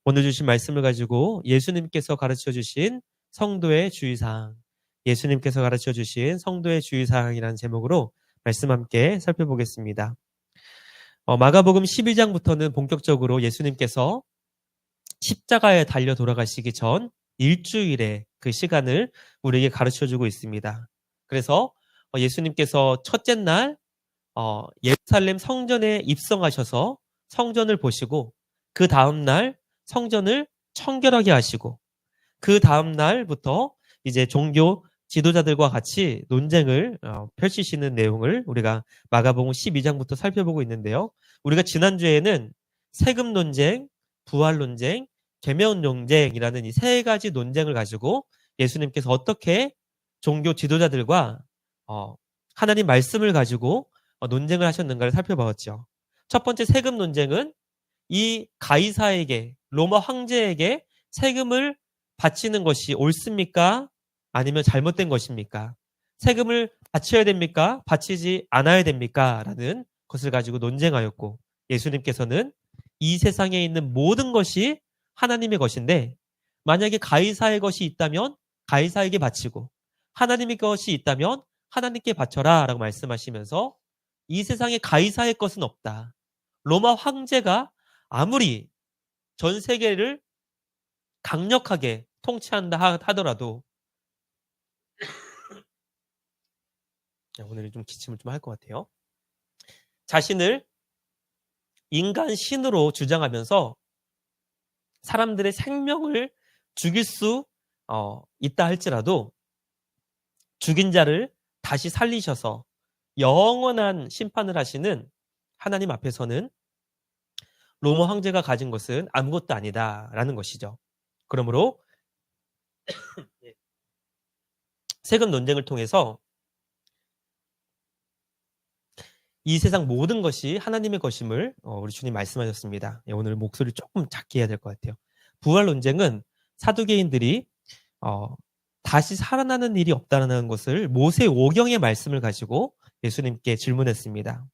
오늘 주신 말씀을 가지고 예수님께서 가르쳐 주신 성도의 주의사항, 예수님께서 가르쳐 주신 성도의 주의사항이라는 제목으로 말씀 함께 살펴보겠습니다. 마가복음 12장부터는 본격적으로 예수님께서 십자가에 달려 돌아가시기 전 일주일의 그 시간을 우리에게 가르쳐주고 있습니다. 그래서 예수님께서 첫째 날 예루살렘 성전에 입성하셔서 성전을 보시고, 그 다음 날 성전을 청결하게 하시고, 그 다음 날부터 이제 종교 지도자들과 같이 논쟁을 펼치시는 내용을 우리가 마가복음 12장부터 살펴보고 있는데요. 우리가 지난주에는 세금 논쟁, 부활 논쟁, 계명 논쟁이라는 이 세 가지 논쟁을 가지고 예수님께서 어떻게 종교 지도자들과 하나님 말씀을 가지고 논쟁을 하셨는가를 살펴보았죠. 첫 번째 세금 논쟁은 이 가이사에게, 로마 황제에게 세금을 바치는 것이 옳습니까? 아니면 잘못된 것입니까? 세금을 바쳐야 됩니까? 바치지 않아야 됩니까? 라는 것을 가지고 논쟁하였고, 예수님께서는 이 세상에 있는 모든 것이 하나님의 것인데, 만약에 가이사의 것이 있다면 가이사에게 바치고, 하나님의 것이 있다면 하나님께 바쳐라 라고 말씀하시면서, 이 세상에 가이사의 것은 없다. 로마 황제가 아무리 전 세계를 강력하게 통치한다 하더라도, 오늘 좀 기침을 좀 할 것 같아요. 자신을 인간 신으로 주장하면서 사람들의 생명을 죽일 수 있다 할지라도 죽인 자를 다시 살리셔서 영원한 심판을 하시는 하나님 앞에서는 로마 황제가 가진 것은 아무것도 아니다라는 것이죠. 그러므로 세금 논쟁을 통해서 이 세상 모든 것이 하나님의 것임을 우리 주님 말씀하셨습니다. 오늘 목소리 조금 작게 해야 될 것 같아요. 부활 논쟁은 사두개인들이 다시 살아나는 일이 없다는 것을 모세 오경의 말씀을 가지고 예수님께 질문했습니다.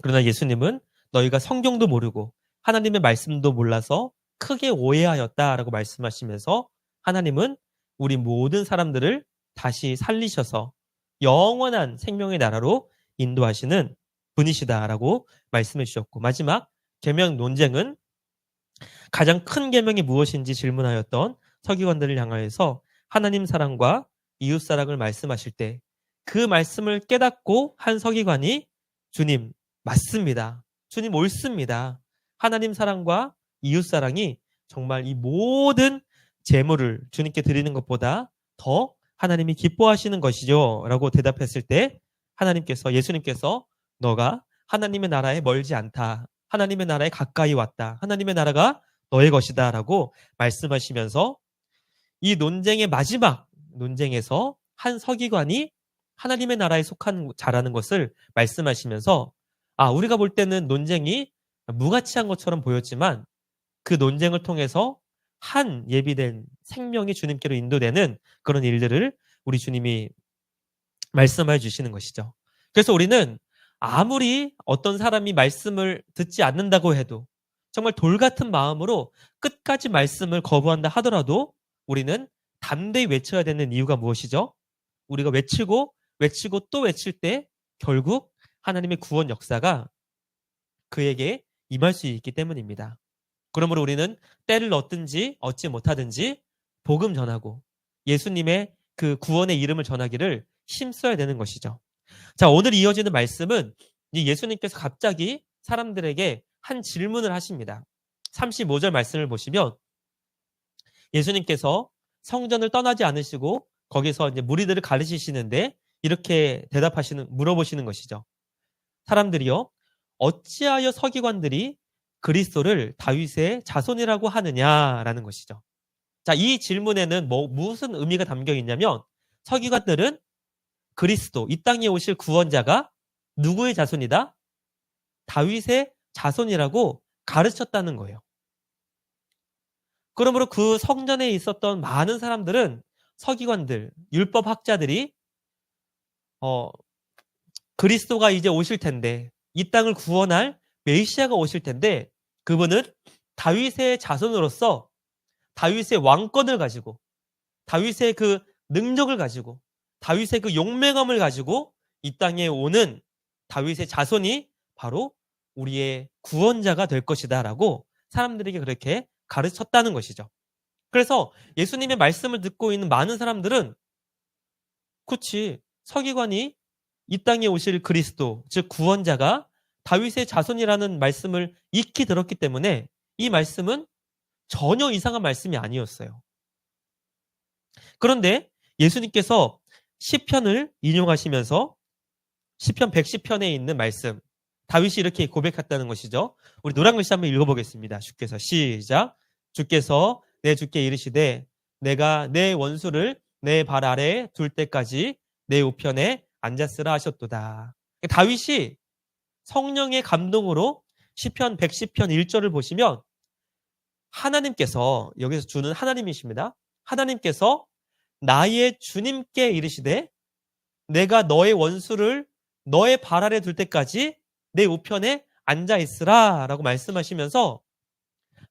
그러나 예수님은 너희가 성경도 모르고 하나님의 말씀도 몰라서 크게 오해하였다라고 말씀하시면서, 하나님은 우리 모든 사람들을 다시 살리셔서 영원한 생명의 나라로 인도하시는 분이시다라고 말씀해 주셨고, 마지막 계명 논쟁은 가장 큰 계명이 무엇인지 질문하였던 서기관들을 향하여서 하나님 사랑과 이웃 사랑을 말씀하실 때 그 말씀을 깨닫고 한 서기관이 주님 맞습니다. 주님 옳습니다. 하나님 사랑과 이웃 사랑이 정말 이 모든 제물을 주님께 드리는 것보다 더 하나님이 기뻐하시는 것이죠 라고 대답했을 때, 예수님께서 너가 하나님의 나라에 멀지 않다, 하나님의 나라에 가까이 왔다, 하나님의 나라가 너의 것이다 라고 말씀하시면서, 이 논쟁의 마지막 논쟁에서 한 서기관이 하나님의 나라에 속한 자라는 것을 말씀하시면서, 우리가 볼 때는 논쟁이 무가치한 것처럼 보였지만 그 논쟁을 통해서 한 예비된 생명이 주님께로 인도되는 그런 일들을 우리 주님이 말씀해 주시는 것이죠. 그래서 우리는 아무리 어떤 사람이 말씀을 듣지 않는다고 해도, 정말 돌 같은 마음으로 끝까지 말씀을 거부한다 하더라도 우리는 담대히 외쳐야 되는 이유가 무엇이죠? 우리가 외치고 또 외칠 때 결국 하나님의 구원 역사가 그에게 임할 수 있기 때문입니다. 그러므로 우리는 때를 얻든지 얻지 못하든지 복음 전하고 예수님의 그 구원의 이름을 전하기를 힘써야 되는 것이죠. 자, 오늘 이어지는 말씀은 예수님께서 갑자기 사람들에게 한 질문을 하십니다. 35절 말씀을 보시면 예수님께서 성전을 떠나지 않으시고 거기서 이제 무리들을 가르치시는데 이렇게 물어보시는 것이죠. 사람들이요, 어찌하여 서기관들이 그리스도를 다윗의 자손이라고 하느냐라는 것이죠. 자, 이 질문에는 무슨 의미가 담겨 있냐면, 서기관들은 그리스도, 이 땅에 오실 구원자가 누구의 자손이다? 다윗의 자손이라고 가르쳤다는 거예요. 그러므로 그 성전에 있었던 많은 사람들은, 서기관들, 율법학자들이 그리스도가 이제 오실 텐데, 이 땅을 구원할 메시아가 오실 텐데 그분은 다윗의 자손으로서 다윗의 왕권을 가지고 다윗의 그 능력을 가지고 다윗의 그 용맹함을 가지고 이 땅에 오는 다윗의 자손이 바로 우리의 구원자가 될 것이다 라고 사람들에게 그렇게 가르쳤다는 것이죠. 그래서 예수님의 말씀을 듣고 있는 많은 사람들은 그치, 서기관이 이 땅에 오실 그리스도, 즉 구원자가 다윗의 자손이라는 말씀을 익히 들었기 때문에 이 말씀은 전혀 이상한 말씀이 아니었어요. 그런데 예수님께서 시편을 인용하시면서 시편 110편에 있는 말씀, 다윗이 이렇게 고백했다는 것이죠. 우리 노란 글씨 한번 읽어보겠습니다. 주께서 시작. 주께서 내 주께 이르시되 내가 내 원수를 내 발 아래에 둘 때까지 내 우편에 앉았으라 하셨도다. 다윗이 성령의 감동으로 시편 110편 1절을 보시면 하나님께서 여기서 주는 하나님이십니다. 하나님께서 나의 주님께 이르시되 내가 너의 원수를 너의 발 아래 둘 때까지 내 우편에 앉아 있으라 라고 말씀하시면서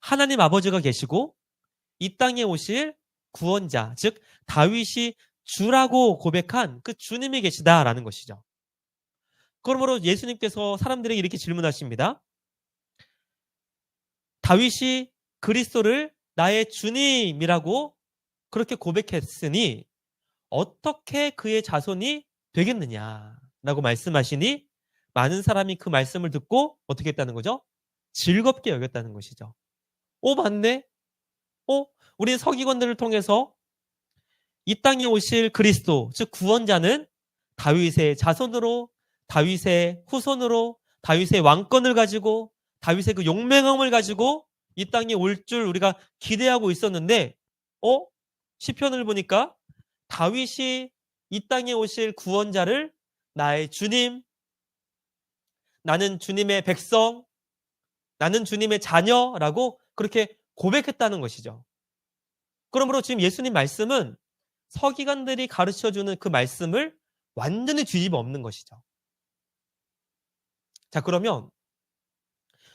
하나님 아버지가 계시고 이 땅에 오실 구원자, 즉 다윗이 주라고 고백한 그 주님이 계시다라는 것이죠. 그러므로 예수님께서 사람들에게 이렇게 질문하십니다. 다윗이 그리스도를 나의 주님이라고 그렇게 고백했으니 어떻게 그의 자손이 되겠느냐라고 말씀하시니 많은 사람이 그 말씀을 듣고 어떻게 했다는 거죠? 즐겁게 여겼다는 것이죠. 맞네? 우리 서기관들을 통해서 이 땅에 오실 그리스도, 즉 구원자는 다윗의 자손으로, 다윗의 후손으로, 다윗의 왕권을 가지고, 다윗의 그 용맹함을 가지고 이 땅에 올 줄 우리가 기대하고 있었는데, 시편을 보니까 다윗이 이 땅에 오실 구원자를 나의 주님, 나는 주님의 백성, 나는 주님의 자녀라고 그렇게 고백했다는 것이죠. 그러므로 지금 예수님 말씀은 서기관들이 가르쳐주는 그 말씀을 완전히 뒤집어 엎는 것이죠. 자, 그러면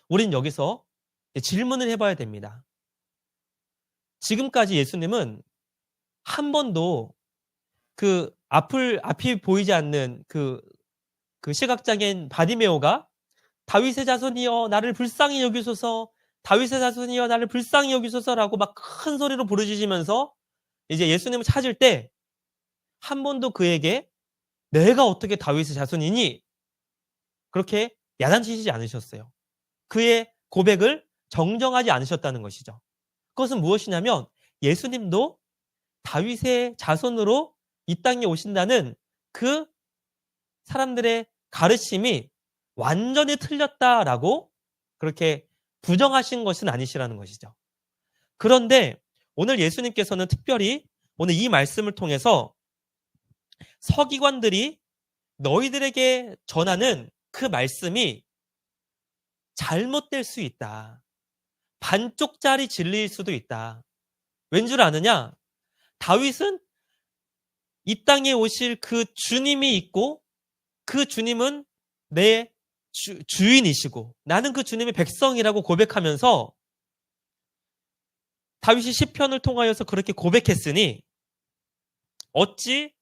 우린 여기서 질문을 해봐야 됩니다. 지금까지 예수님은 한 번도 그 앞이 보이지 않는 그 시각장애인 바디메오가 다윗의 자손이여 나를 불쌍히 여기소서, 다윗의 자손이여 나를 불쌍히 여기소서라고 막 큰 소리로 부르짖으면서 이제 예수님을 찾을 때 한 번도 그에게 내가 어떻게 다윗의 자손이니? 그렇게 야단치시지 않으셨어요. 그의 고백을 정정하지 않으셨다는 것이죠. 그것은 무엇이냐면 예수님도 다윗의 자손으로 이 땅에 오신다는 그 사람들의 가르침이 완전히 틀렸다라고 그렇게 부정하신 것은 아니시라는 것이죠. 그런데 오늘 예수님께서는 특별히 오늘 이 말씀을 통해서 서기관들이 너희들에게 전하는 그 말씀이 잘못될 수 있다. 반쪽짜리 진리일 수도 있다. 왠 줄 아느냐? 다윗은 이 땅에 오실 그 주님이 있고 그 주님은 내 주인이시고 나는 그 주님의 백성이라고 고백하면서 다윗이 시편을 통하여서 그렇게 고백했으니 어찌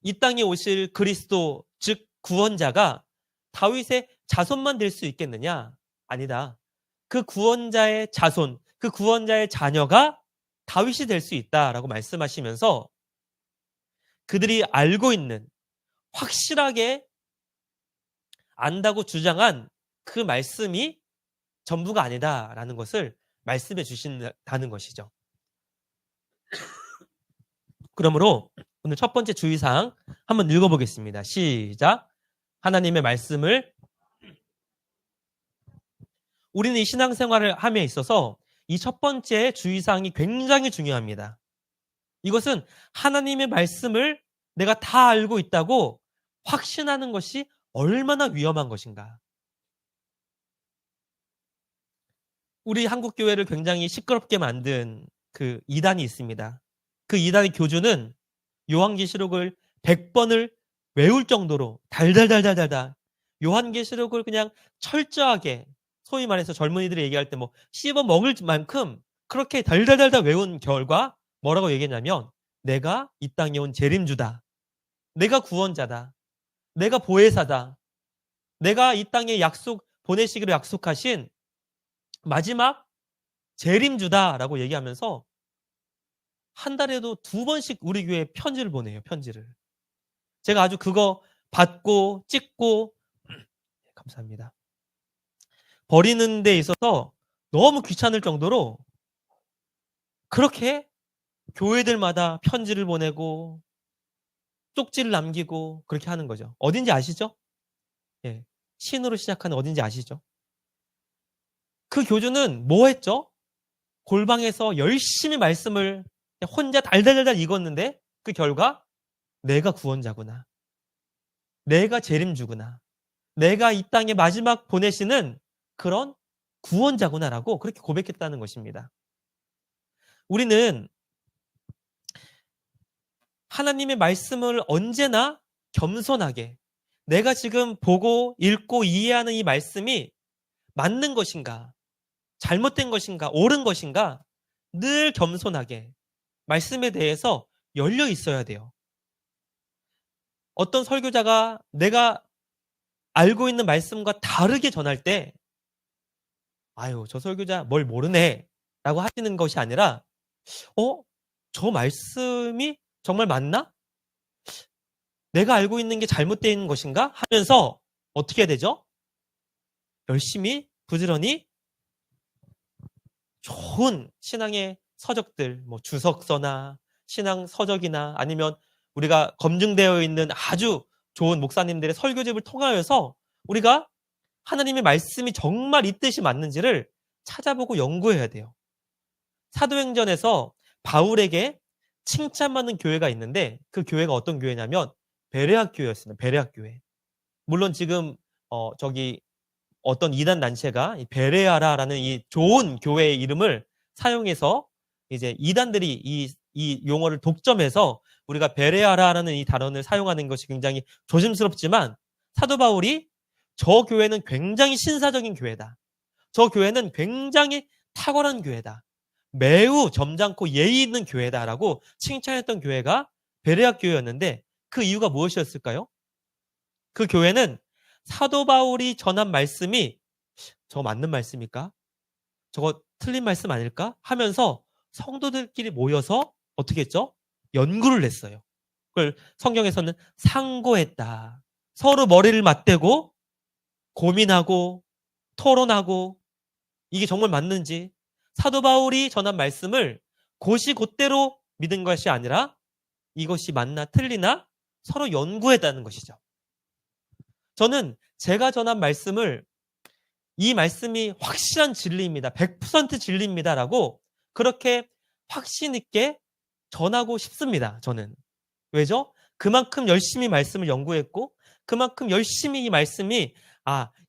이 땅에 오실 그리스도 즉 구원자가 다윗의 자손만 될 수 있겠느냐? 아니다. 그 구원자의 자손, 그 구원자의 자녀가 다윗이 될 수 있다라고 말씀하시면서 그들이 알고 있는 확실하게 안다고 주장한 그 말씀이 전부가 아니다라는 것을 말씀해 주신다는 것이죠. 그러므로 오늘 첫 번째 주의사항 한번 읽어보겠습니다. 시작. 하나님의 말씀을 우리는 이 신앙생활을 함에 있어서 이 첫 번째 주의사항이 굉장히 중요합니다. 이것은 하나님의 말씀을 내가 다 알고 있다고 확신하는 것이 얼마나 위험한 것인가. 우리 한국교회를 굉장히 시끄럽게 만든 그 이단이 있습니다. 그 이단의 교주는 요한계시록을 100번을 외울 정도로 달달달달달달 요한계시록을 그냥 철저하게 소위 말해서 젊은이들이 얘기할 때 뭐 씹어 먹을 만큼 그렇게 달달달달 외운 결과 뭐라고 얘기했냐면 내가 이 땅에 온 재림주다. 내가 구원자다. 내가 보혜사다. 내가 이 땅에 보내시기로 약속하신 마지막 재림주다라고 얘기하면서 한 달에도 2번씩 우리 교회에 편지를 보내요. 편지를. 제가 아주 그거 받고 찍고 감사합니다. 버리는 데 있어서 너무 귀찮을 정도로 그렇게 교회들마다 편지를 보내고 쪽지를 남기고 그렇게 하는 거죠. 어딘지 아시죠? 예. 신으로 시작하는 어딘지 아시죠? 그 교주는 뭐 했죠? 골방에서 열심히 말씀을 혼자 달달달달 읽었는데 그 결과 내가 구원자구나. 내가 재림주구나. 내가 이 땅에 마지막 보내시는 그런 구원자구나라고 그렇게 고백했다는 것입니다. 우리는 하나님의 말씀을 언제나 겸손하게 내가 지금 보고 읽고 이해하는 이 말씀이 맞는 것인가, 잘못된 것인가, 옳은 것인가 늘 겸손하게 말씀에 대해서 열려 있어야 돼요. 어떤 설교자가 내가 알고 있는 말씀과 다르게 전할 때 아유, 저 설교자 뭘 모르네 라고 하시는 것이 아니라 저 말씀이 정말 맞나? 내가 알고 있는 게 잘못된 것인가? 하면서 어떻게 해야 되죠? 열심히 부지런히 좋은 신앙의 서적들, 뭐 주석서나 신앙 서적이나 아니면 우리가 검증되어 있는 아주 좋은 목사님들의 설교집을 통하여서 우리가 하나님의 말씀이 정말 이 뜻이 맞는지를 찾아보고 연구해야 돼요. 사도행전에서 바울에게 칭찬받는 교회가 있는데 그 교회가 어떤 교회냐면 베레아 교회였습니다. 베레아 교회. 물론 지금 저기 어떤 이단 단체가 이 베레아라라는 이 좋은 교회의 이름을 사용해서 이제 이단들이 이 용어를 독점해서 우리가 베레아라라는 이 단어를 사용하는 것이 굉장히 조심스럽지만 사도 바울이 저 교회는 굉장히 신사적인 교회다. 저 교회는 굉장히 탁월한 교회다. 매우 점잖고 예의 있는 교회다라고 칭찬했던 교회가 베레아 교회였는데 그 이유가 무엇이었을까요? 그 교회는 사도 바울이 전한 말씀이 저거 맞는 말씀일까? 저거 틀린 말씀 아닐까? 하면서 성도들끼리 모여서 어떻게 했죠? 연구를 냈어요. 그걸 성경에서는 상고했다. 서로 머리를 맞대고 고민하고 토론하고 이게 정말 맞는지 사도 바울이 전한 말씀을 곧이곧대로 믿은 것이 아니라 이것이 맞나 틀리나 서로 연구했다는 것이죠. 저는 제가 전한 말씀을 이 말씀이 확실한 진리입니다. 100% 진리입니다라고 그렇게 확신 있게 전하고 싶습니다. 저는. 왜죠? 그만큼 열심히 말씀을 연구했고 그만큼 열심히 이 말씀이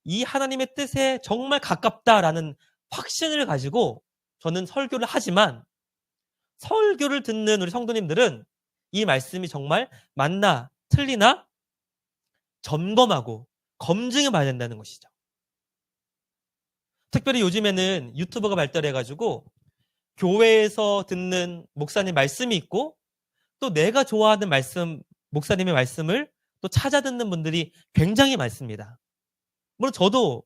이 하나님의 뜻에 정말 가깝다라는 확신을 가지고 저는 설교를 하지만 설교를 듣는 우리 성도님들은 이 말씀이 정말 맞나 틀리나 점검하고 검증해 봐야 된다는 것이죠. 특별히 요즘에는 유튜브가 발달해가지고 교회에서 듣는 목사님 말씀이 있고 또 내가 좋아하는 말씀, 목사님의 말씀을 또 찾아 듣는 분들이 굉장히 많습니다. 물론 저도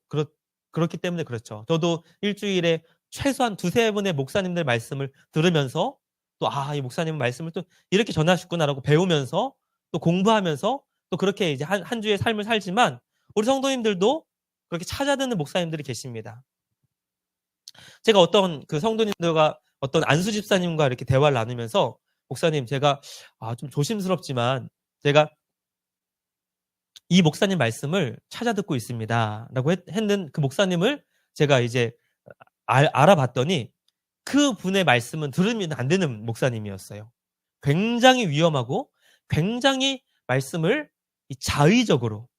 그렇기 때문에 그렇죠. 저도 일주일에 최소한 2-3분의 목사님들 말씀을 들으면서 또 이 목사님 말씀을 또 이렇게 전하셨구나라고 배우면서 또 공부하면서 또 그렇게 이제 한 주의 삶을 살지만 우리 성도님들도 그렇게 찾아 듣는 목사님들이 계십니다. 제가 어떤 그 성도님들과 어떤 안수 집사님과 이렇게 대화를 나누면서 목사님 제가 좀 조심스럽지만 제가 이 목사님 말씀을 찾아 듣고 있습니다. 라고 했는 그 목사님을 제가 이제 알아봤더니 그 분의 말씀은 들으면 안 되는 목사님이었어요. 굉장히 위험하고 굉장히 말씀을 자의적으로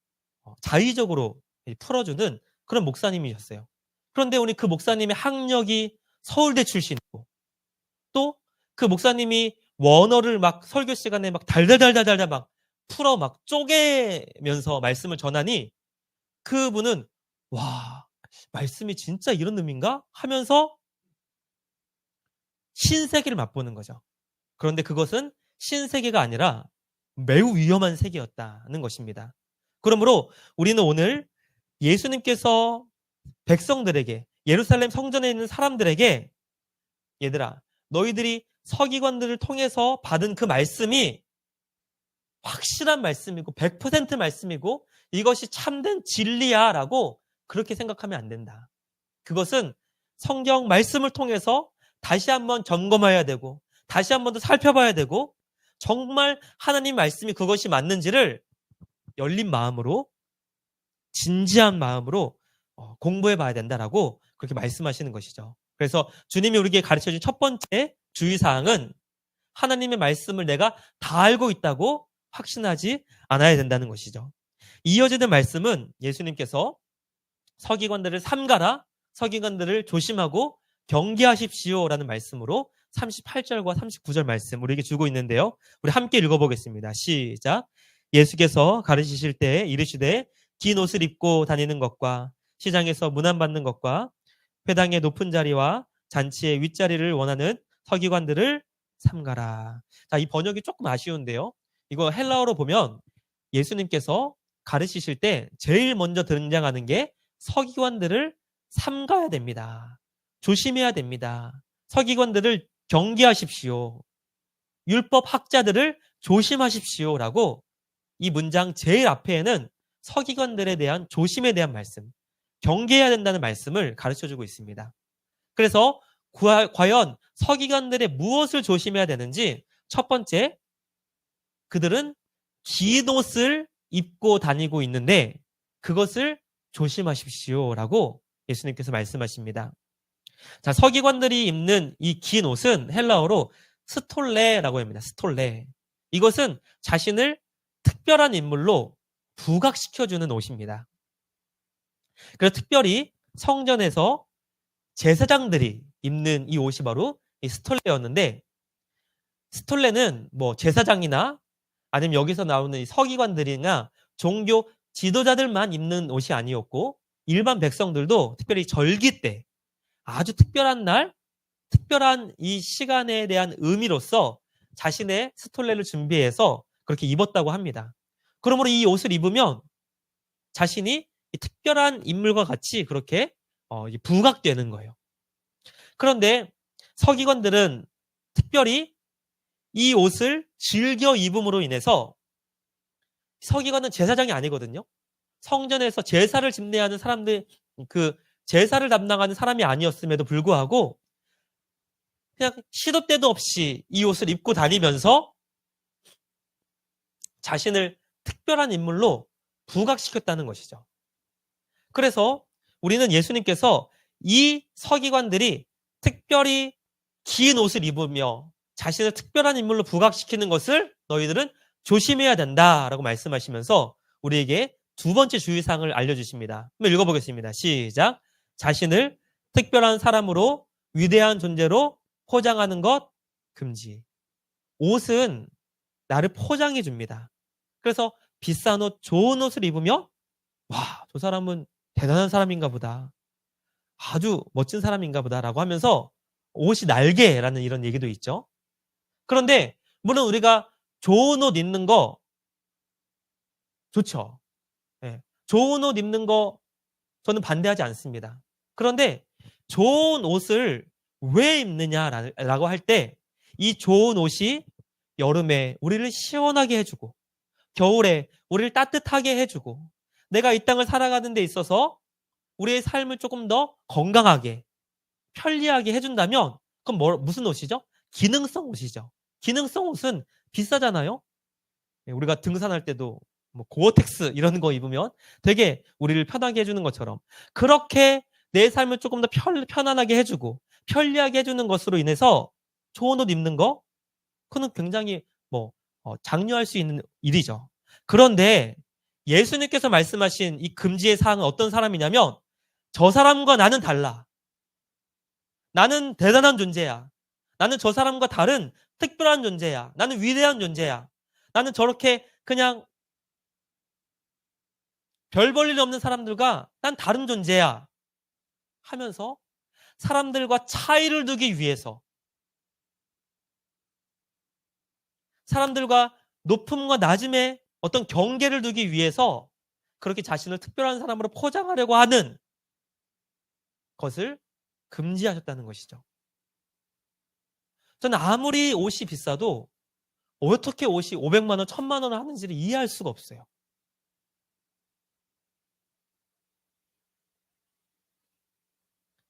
풀어주는 그런 목사님이셨어요. 그런데 우리 그 목사님의 학력이 서울대 출신이고 또 그 목사님이 원어를 막 설교 시간에 막 달달달달달 막 풀어 막 쪼개면서 말씀을 전하니 그분은 말씀이 진짜 이런 의미인가? 하면서 신세계를 맛보는 거죠. 그런데 그것은 신세계가 아니라 매우 위험한 세계였다는 것입니다. 그러므로 우리는 오늘 예수님께서 백성들에게, 예루살렘 성전에 있는 사람들에게, 얘들아, 너희들이 서기관들을 통해서 받은 그 말씀이 확실한 말씀이고 100% 말씀이고 이것이 참된 진리야 라고 그렇게 생각하면 안 된다. 그것은 성경 말씀을 통해서 다시 한번 점검해야 되고 다시 한번 더 살펴봐야 되고 정말 하나님 말씀이 그것이 맞는지를 열린 마음으로, 진지한 마음으로 공부해 봐야 된다라고 그렇게 말씀하시는 것이죠. 그래서 주님이 우리에게 가르쳐준 첫 번째 주의사항은 하나님의 말씀을 내가 다 알고 있다고 확신하지 않아야 된다는 것이죠. 이어지는 말씀은 예수님께서 서기관들을 삼가라, 서기관들을 조심하고 경계하십시오라는 말씀으로 38절과 39절 말씀 우리에게 주고 있는데요. 우리 함께 읽어보겠습니다. 시작. 예수께서 가르치실 때 이르시되 긴 옷을 입고 다니는 것과 시장에서 문안받는 것과 회당의 높은 자리와 잔치의 윗자리를 원하는 서기관들을 삼가라. 자, 이 번역이 조금 아쉬운데요. 이거 헬라어로 보면 예수님께서 가르치실 때 제일 먼저 등장하는 게 서기관들을 삼가야 됩니다. 조심해야 됩니다. 서기관들을 경계하십시오. 율법 학자들을 조심하십시오라고 이 문장 제일 앞에는 서기관들에 대한 조심에 대한 말씀, 경계해야 된다는 말씀을 가르쳐주고 있습니다. 그래서 과연 서기관들의 무엇을 조심해야 되는지, 첫 번째, 그들은 긴 옷을 입고 다니고 있는데 그것을 조심하십시오라고 예수님께서 말씀하십니다. 자, 서기관들이 입는 이 긴 옷은 헬라어로 스톨레라고 합니다. 스톨레. 이것은 자신을 특별한 인물로 부각시켜주는 옷입니다. 그래서 특별히 성전에서 제사장들이 입는 이 옷이 바로 이 스톨레였는데, 스톨레는 뭐 제사장이나 아니면 여기서 나오는 이 서기관들이나 종교 지도자들만 입는 옷이 아니었고 일반 백성들도 특별히 절기 때 아주 특별한 날, 특별한 이 시간에 대한 의미로서 자신의 스톨레를 준비해서 그렇게 입었다고 합니다. 그러므로 이 옷을 입으면 자신이 이 특별한 인물과 같이 그렇게 부각되는 거예요. 그런데 서기관들은 특별히 이 옷을 즐겨 입음으로 인해서, 서기관은 제사장이 아니거든요. 성전에서 제사를 집례하는 사람들, 그 제사를 담당하는 사람이 아니었음에도 불구하고 그냥 시도 때도 없이 이 옷을 입고 다니면서 자신을 특별한 인물로 부각시켰다는 것이죠. 그래서 우리는 예수님께서 이 서기관들이 특별히 긴 옷을 입으며 자신을 특별한 인물로 부각시키는 것을 너희들은 조심해야 된다라고 말씀하시면서 우리에게 두 번째 주의사항을 알려주십니다. 한번 읽어보겠습니다. 시작. 자신을 특별한 사람으로 위대한 존재로 포장하는 것 금지. 옷은 나를 포장해 줍니다. 그래서 비싼 옷, 좋은 옷을 입으면 와, 저 사람은 대단한 사람인가 보다. 아주 멋진 사람인가 보다라고 하면서 옷이 날개라는 이런 얘기도 있죠. 그런데 물론 우리가 좋은 옷 입는 거 좋죠. 네. 좋은 옷 입는 거 저는 반대하지 않습니다. 그런데 좋은 옷을 왜 입느냐라고 할 때 이 좋은 옷이 여름에 우리를 시원하게 해주고 겨울에 우리를 따뜻하게 해주고 내가 이 땅을 살아가는 데 있어서 우리의 삶을 조금 더 건강하게 편리하게 해준다면 그건 무슨 옷이죠? 기능성 옷이죠. 기능성 옷은 비싸잖아요. 우리가 등산할 때도 뭐 고어텍스 이런 거 입으면 되게 우리를 편하게 해주는 것처럼 그렇게 내 삶을 조금 더 편안하게 해주고 편리하게 해주는 것으로 인해서 좋은 옷 입는 거 그건 굉장히 장려할 수 있는 일이죠. 그런데 예수님께서 말씀하신 이 금지의 사항은 어떤 사람이냐면 저 사람과 나는 달라. 나는 대단한 존재야. 나는 저 사람과 다른 특별한 존재야. 나는 위대한 존재야. 나는 저렇게 그냥 별 볼 일 없는 사람들과 난 다른 존재야. 하면서 사람들과 차이를 두기 위해서, 사람들과 높음과 낮음의 어떤 경계를 두기 위해서 그렇게 자신을 특별한 사람으로 포장하려고 하는 것을 금지하셨다는 것이죠. 저는 아무리 옷이 비싸도 어떻게 옷이 500만 원, 1000만 원을 하는지를 이해할 수가 없어요.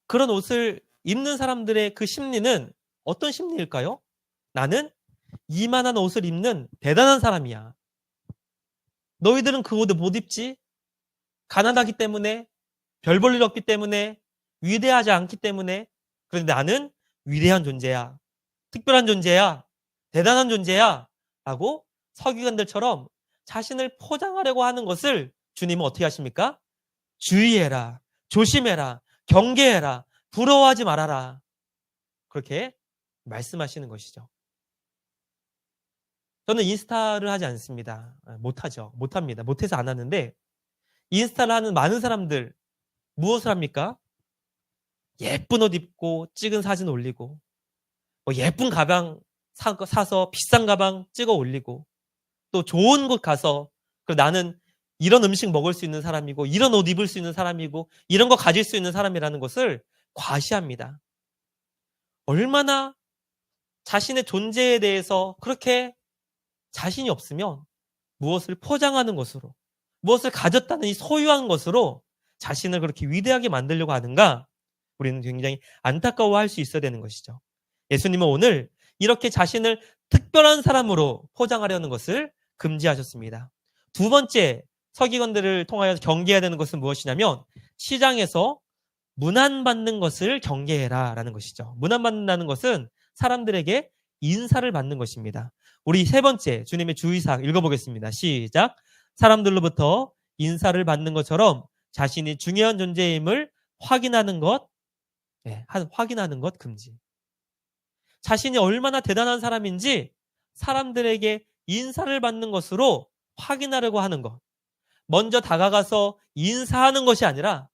그런 옷을 입는 사람들의 그 심리는 어떤 심리일까요? 나는 이만한 옷을 입는 대단한 사람이야. 너희들은 그 옷을 못 입지? 가난하기 때문에, 별 볼 일 없기 때문에, 위대하지 않기 때문에. 그런데 나는 위대한 존재야. 특별한 존재야. 대단한 존재야. 라고 서기관들처럼 자신을 포장하려고 하는 것을 주님은 어떻게 하십니까? 주의해라. 조심해라. 경계해라. 부러워하지 말아라. 그렇게 말씀하시는 것이죠. 저는 인스타를 하지 않습니다. 못하죠. 못합니다. 못해서 안 하는데, 인스타를 하는 많은 사람들 무엇을 합니까? 예쁜 옷 입고 찍은 사진 올리고, 예쁜 가방 사서 비싼 가방 찍어 올리고, 또 좋은 곳 가서 나는 이런 음식 먹을 수 있는 사람이고, 이런 옷 입을 수 있는 사람이고, 이런 거 가질 수 있는 사람이라는 것을 과시합니다. 얼마나 자신의 존재에 대해서 그렇게 자신이 없으면 무엇을 포장하는 것으로, 무엇을 가졌다는 이 소유한 것으로 자신을 그렇게 위대하게 만들려고 하는가? 우리는 굉장히 안타까워할 수 있어야 되는 것이죠. 예수님은 오늘 이렇게 자신을 특별한 사람으로 포장하려는 것을 금지하셨습니다. 두 번째, 서기관들을 통하여 경계해야 되는 것은 무엇이냐면, 시장에서 문안받는 것을 경계해라 라는 것이죠. 문안받는다는 것은 사람들에게 인사를 받는 것입니다. 우리 세 번째 주님의 주의사항 읽어보겠습니다. 시작. 사람들로부터 인사를 받는 것처럼 자신이 중요한 존재임을 확인하는 것 금지. 자신이 얼마나 대단한 사람인지 사람들에게 인사를 받는 것으로 확인하려고 하는 것. 먼저 다가가서 인사하는 것이 아니라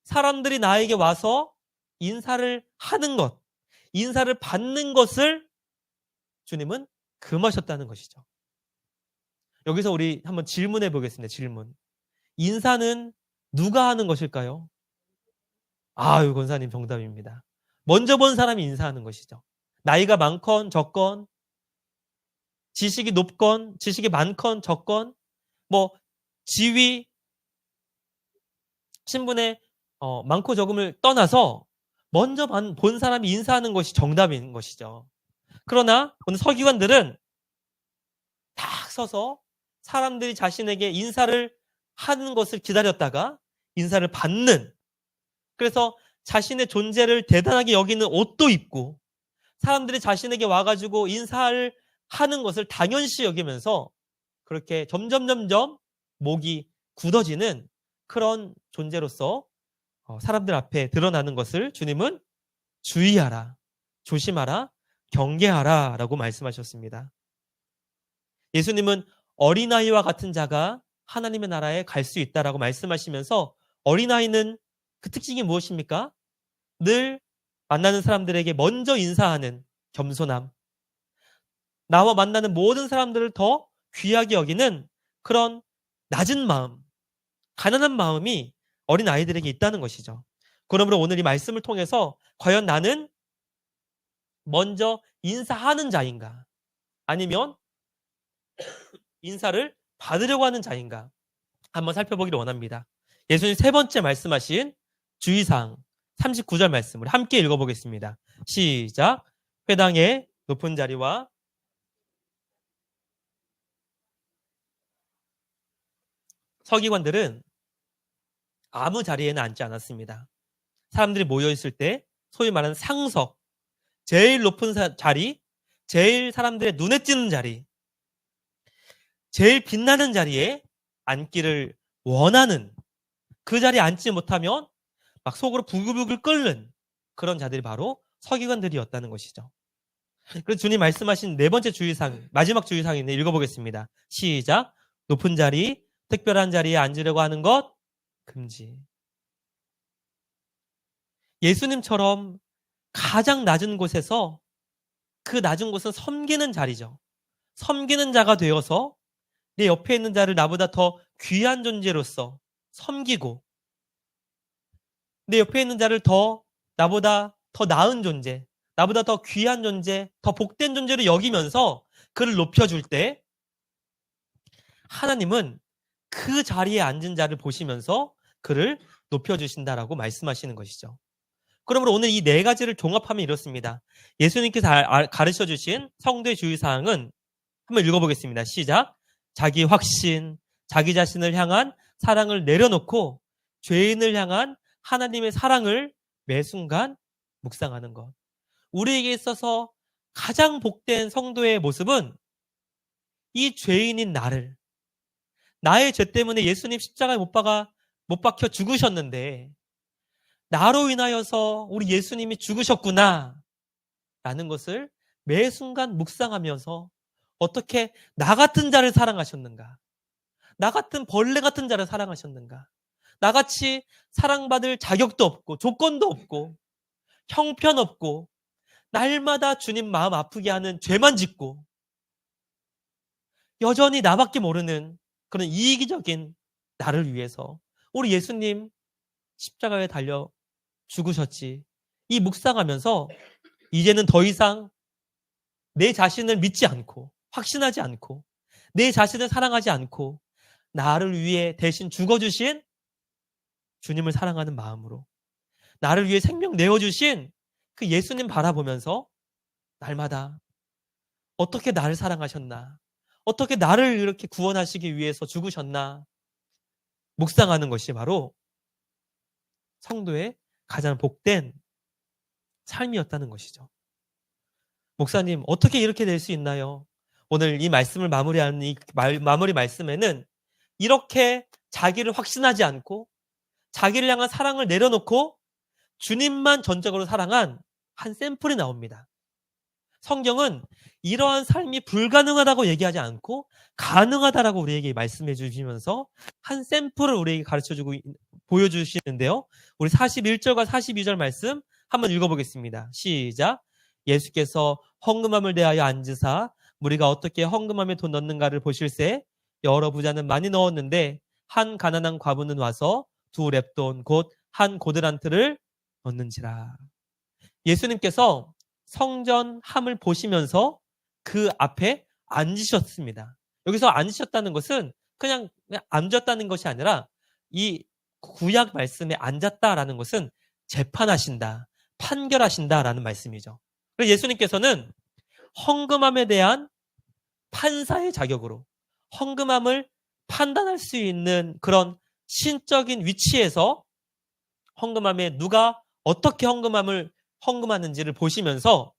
사람들이 나에게 와서 인사를 하는 것, 인사를 받는 것을 주님은 금하셨다는 것이죠. 여기서 우리 한번 질문해 보겠습니다. 질문. 인사는 누가 하는 것일까요? 아유, 권사님 정답입니다. 먼저 본 사람이 인사하는 것이죠. 나이가 많건 적건, 지식이 높건, 지식이 많건 적건, 지위, 신분의 많고 적음을 떠나서 먼저 본 사람이 인사하는 것이 정답인 것이죠. 그러나 오늘 서기관들은 딱 서서 사람들이 자신에게 인사를 하는 것을 기다렸다가 인사를 받는, 그래서 자신의 존재를 대단하게 여기는 옷도 입고 사람들이 자신에게 와가지고 인사를 하는 것을 당연시 여기면서 그렇게 점점 목이 굳어지는 그런 존재로서 사람들 앞에 드러나는 것을 주님은 주의하라, 조심하라, 경계하라 라고 말씀하셨습니다. 예수님은 어린아이와 같은 자가 하나님의 나라에 갈 수 있다라고 말씀하시면서, 어린아이는 그 특징이 무엇입니까? 늘 만나는 사람들에게 먼저 인사하는 겸손함, 나와 만나는 모든 사람들을 더 귀하게 여기는 그런 낮은 마음, 가난한 마음이 어린아이들에게 있다는 것이죠. 그러므로 오늘 이 말씀을 통해서 과연 나는 먼저 인사하는 자인가? 아니면 인사를 받으려고 하는 자인가? 한번 살펴보기를 원합니다. 예수님 세 번째 말씀하신 주의사항 39절 말씀을 함께 읽어보겠습니다. 시작. 회당의 높은 자리와 서기관들은 아무 자리에는 앉지 않았습니다. 사람들이 모여있을 때 소위 말하는 상석, 제일 높은 자리, 제일 사람들의 눈에 띄는 자리, 제일 빛나는 자리에 앉기를 원하는, 그 자리에 앉지 못하면 막 속으로 부글부글 끓는 그런 자들이 바로 서기관들이었다는 것이죠. 그래서 주님 말씀하신 네 번째 주의사항, 마지막 주의사항인데 읽어보겠습니다. 시작. 높은 자리, 특별한 자리에 앉으려고 하는 것 금지. 예수님처럼 가장 낮은 곳에서, 그 낮은 곳은 섬기는 자리죠. 섬기는 자가 되어서 내 옆에 있는 자를 나보다 더 귀한 존재로서 섬기고, 내 옆에 있는 자를 나보다 더 나은 존재, 나보다 더 귀한 존재, 더 복된 존재로 여기면서 그를 높여줄 때, 하나님은 그 자리에 앉은 자를 보시면서 그를 높여주신다라고 말씀하시는 것이죠. 그러므로 오늘 이 네 가지를 종합하면 이렇습니다. 예수님께서 가르쳐 주신 성도의 주의사항은 한번 읽어보겠습니다. 시작. 자기 확신, 자기 자신을 향한 사랑을 내려놓고 죄인을 향한 하나님의 사랑을 매 순간 묵상하는 것. 우리에게 있어서 가장 복된 성도의 모습은 이 죄인인 나의 죄 때문에 예수님 십자가에 못 박혀 죽으셨는데 나로 인하여서 우리 예수님이 죽으셨구나 라는 것을 매 순간 묵상하면서 어떻게 나 같은 자를 사랑하셨는가, 나 같은 벌레 같은 자를 사랑하셨는가, 나같이 사랑받을 자격도 없고 조건도 없고 형편없고 날마다 주님 마음 아프게 하는 죄만 짓고 여전히 나밖에 모르는 그런 이기적인 나를 위해서 우리 예수님 십자가에 달려 죽으셨지. 이 묵상하면서 이제는 더 이상 내 자신을 믿지 않고 확신하지 않고 내 자신을 사랑하지 않고 나를 위해 대신 죽어주신 주님을 사랑하는 마음으로, 나를 위해 생명 내어주신 그 예수님 바라보면서 날마다 어떻게 나를 사랑하셨나, 어떻게 나를 이렇게 구원하시기 위해서 죽으셨나 묵상하는 것이 바로 성도의 가장 복된 삶이었다는 것이죠. 목사님, 어떻게 이렇게 될 수 있나요? 오늘 이 말씀을 마무리하는 이 마무리 말씀에는 이렇게 자기를 확신하지 않고 자기를 향한 사랑을 내려놓고 주님만 전적으로 사랑한 한 샘플이 나옵니다. 성경은 이러한 삶이 불가능하다고 얘기하지 않고 가능하다라고 우리에게 말씀해 주시면서 한 샘플을 우리에게 가르쳐주고 보여주시는데요. 우리 41절과 42절 말씀 한번 읽어보겠습니다. 시작. 예수께서 헌금함을 대하여 앉으사 무리가 어떻게 헌금함에 돈 넣는가를 보실세 여러 부자는 많이 넣었는데 한 가난한 과부는 와서 2렙돈 곧 한 고드란트를 넣는지라. 예수님께서 성전함을 보시면서 그 앞에 앉으셨습니다. 여기서 앉으셨다는 것은 그냥 앉았다는 것이 아니라 이 구약 말씀에 앉았다라는 것은 재판하신다, 판결하신다라는 말씀이죠. 그래서 예수님께서는 헌금함에 대한 판사의 자격으로 헌금함을 판단할 수 있는 그런 신적인 위치에서 헌금함에 누가 어떻게 헌금하는지를 보시면서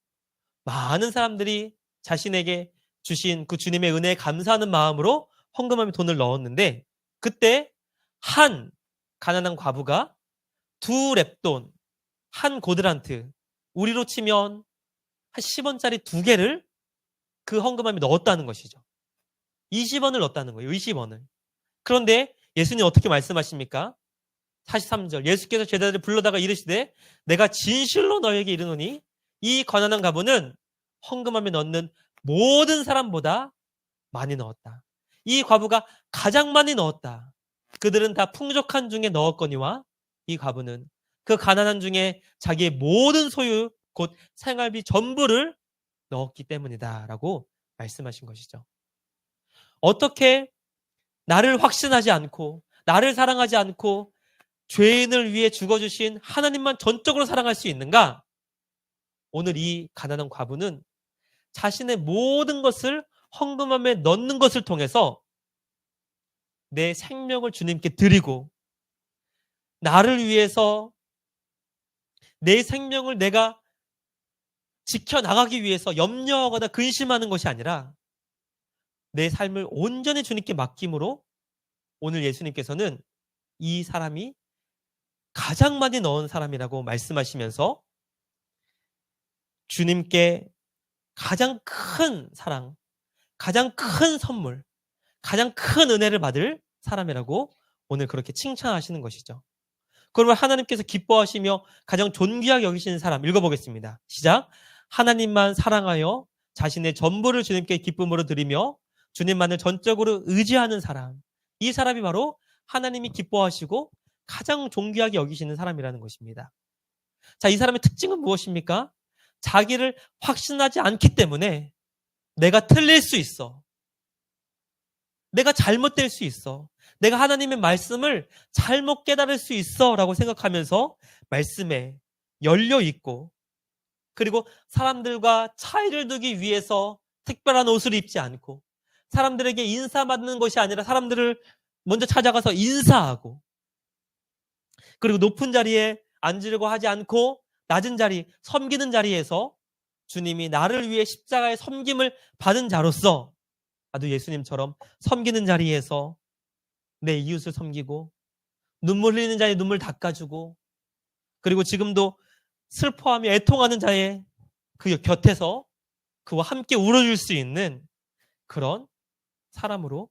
많은 사람들이 자신에게 주신 그 주님의 은혜에 감사하는 마음으로 헌금함에 돈을 넣었는데 그때 한 가난한 과부가 2렙돈, 한 고드란트, 우리로 치면 한 10원짜리 2개를 그 헌금함에 넣었다는 것이죠. 20원을 넣었다는 거예요. 20원을. 그런데 예수님 어떻게 말씀하십니까? 43절 예수께서 제자들을 불러다가 이르시되 내가 진실로 너에게 이르노니 이 가난한 과부는 헌금함에 넣는 모든 사람보다 많이 넣었다. 이 과부가 가장 많이 넣었다. 그들은 다 풍족한 중에 넣었거니와 이 과부는 그 가난한 중에 자기의 모든 소유 곧 생활비 전부를 넣었기 때문이다 라고 말씀하신 것이죠. 어떻게 나를 확신하지 않고 나를 사랑하지 않고 죄인을 위해 죽어주신 하나님만 전적으로 사랑할 수 있는가? 오늘 이 가난한 과부는 자신의 모든 것을 헌금함에 넣는 것을 통해서 내 생명을 주님께 드리고 나를 위해서 내 생명을 내가 지켜나가기 위해서 염려하거나 근심하는 것이 아니라 내 삶을 온전히 주님께 맡김으로 오늘 예수님께서는 이 사람이 가장 많이 넣은 사람이라고 말씀하시면서 주님께 가장 큰 사랑, 가장 큰 선물, 가장 큰 은혜를 받을 사람이라고 오늘 그렇게 칭찬하시는 것이죠. 그러면 하나님께서 기뻐하시며 가장 존귀하게 여기시는 사람 읽어보겠습니다. 시작. 하나님만 사랑하여 자신의 전부를 주님께 기쁨으로 드리며 주님만을 전적으로 의지하는 사람. 이 사람이 바로 하나님이 기뻐하시고 가장 존귀하게 여기시는 사람이라는 것입니다. 자, 이 사람의 특징은 무엇입니까? 자기를 확신하지 않기 때문에 내가 틀릴 수 있어. 내가 잘못될 수 있어. 내가 하나님의 말씀을 잘못 깨달을 수 있어 라고 생각하면서 말씀에 열려 있고, 그리고 사람들과 차이를 두기 위해서 특별한 옷을 입지 않고, 사람들에게 인사받는 것이 아니라 사람들을 먼저 찾아가서 인사하고, 그리고 높은 자리에 앉으려고 하지 않고 낮은 자리, 섬기는 자리에서 주님이 나를 위해 십자가의 섬김을 받은 자로서 나도 예수님처럼 섬기는 자리에서 내 이웃을 섬기고, 눈물 흘리는 자의 눈물 닦아주고, 그리고 지금도 슬퍼하며 애통하는 자의 그 곁에서 그와 함께 울어줄 수 있는 그런 사람으로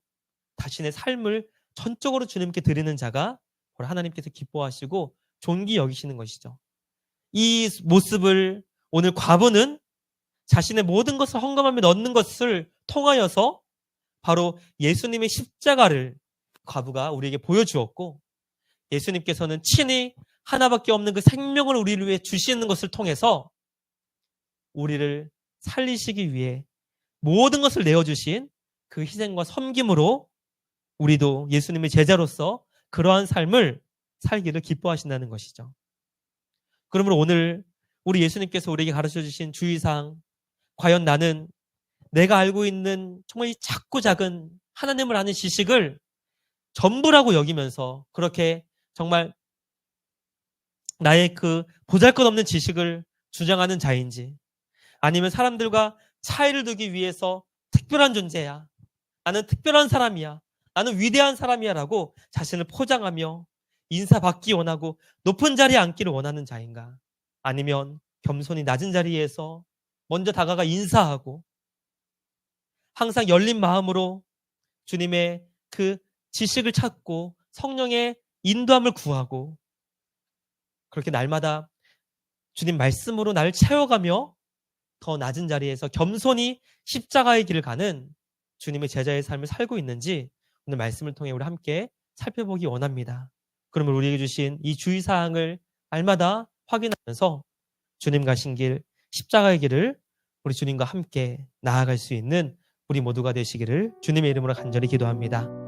자신의 삶을 전적으로 주님께 드리는 자가 바로 하나님께서 기뻐하시고 존귀 여기시는 것이죠. 이 모습을 오늘 과부는 자신의 모든 것을 헌금하며 넣는 것을 통하여서 바로 예수님의 십자가를 과부가 우리에게 보여주었고, 예수님께서는 친히 하나밖에 없는 그 생명을 우리를 위해 주시는 것을 통해서 우리를 살리시기 위해 모든 것을 내어주신 그 희생과 섬김으로 우리도 예수님의 제자로서 그러한 삶을 살기를 기뻐하신다는 것이죠. 그러므로 오늘 우리 예수님께서 우리에게 가르쳐 주신 주의사항, 과연 나는 내가 알고 있는 정말 이 작고 작은 하나님을 아는 지식을 전부라고 여기면서 그렇게 정말 나의 그 보잘것없는 지식을 주장하는 자인지, 아니면 사람들과 차이를 두기 위해서 특별한 존재야, 나는 특별한 사람이야, 나는 위대한 사람이야 라고 자신을 포장하며 인사받기 원하고 높은 자리에 앉기를 원하는 자인가, 아니면 겸손히 낮은 자리에서 먼저 다가가 인사하고 항상 열린 마음으로 주님의 그 지식을 찾고 성령의 인도함을 구하고 그렇게 날마다 주님 말씀으로 나를 채워가며 더 낮은 자리에서 겸손히 십자가의 길을 가는 주님의 제자의 삶을 살고 있는지 오늘 말씀을 통해 우리 함께 살펴보기 원합니다. 그러면 우리에게 주신 이 주의사항을 날마다 확인하면서 주님 가신 길, 십자가의 길을 우리 주님과 함께 나아갈 수 있는 우리 모두가 되시기를 주님의 이름으로 간절히 기도합니다.